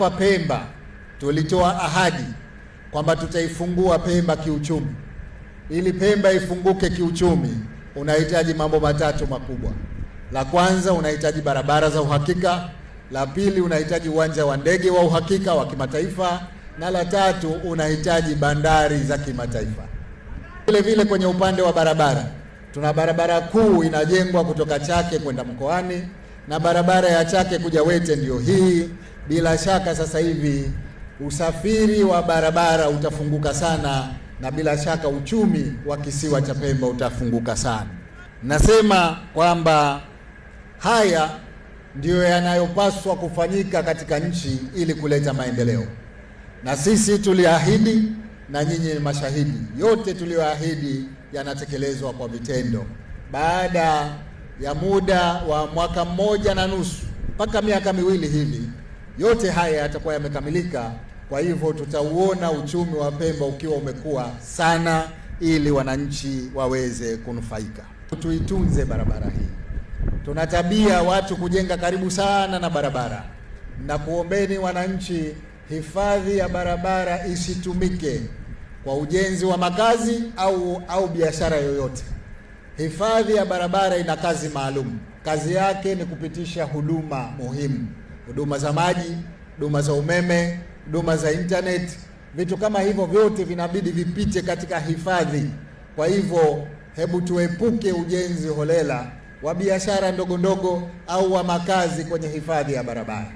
hapa Pemba tulitoa ahadi kwamba tutaifungua Pemba kiuchumi. Ili Pemba ifunguke kiuchumi, unahitaji mambo matatu makubwa. La kwanza, unahitaji barabara za uhakika. La pili, unahitaji uwanja wa ndege wa uhakika wa kimataifa, na la tatu, unahitaji bandari za kimataifa. Vile vile kwenye upande wa barabara, tuna barabara kuu inajengwa kutoka Chake kwenda Mkoani, na barabara ya Chake kuja Wete ndio hii. Bila shaka sasa hivi usafiri wa barabara utafunguka sana, na bila shaka uchumi wa kisiwa cha Pemba utafunguka sana. Nasema kwamba haya ndiyo yanayopaswa kufanyika katika nchi ili kuleta maendeleo, na sisi tuliahidi na nyinyi ni mashahidi. Yote tuliyoahidi yanatekelezwa kwa vitendo. Baada ya muda wa mwaka 1.5 mpaka miaka 2 hivi, yote haya yatakuwa yamekamilika. Kwa hivyo tutauona uchumi wa Pemba ukiwa umekuwa sana, ili wananchi waweze kunufaika. Tuitunze barabara hii. Tuna tabia watu kujenga karibu sana na barabara, na kuombeni wananchi, hifadhi ya barabara isitumike kwa ujenzi wa makazi au biashara yoyote. Hifadhi ya barabara ina kazi maalum. Kazi yake ni kupitisha huduma muhimu, huduma za maji, huduma za umeme, huduma za internet. Vitu kama hivyo vyote vinabidi vipite katika hifadhi. Kwa hivyo hebu tuepuke ujenzi holela wa biashara ndogo ndogo au wa makazi kwenye hifadhi ya barabara.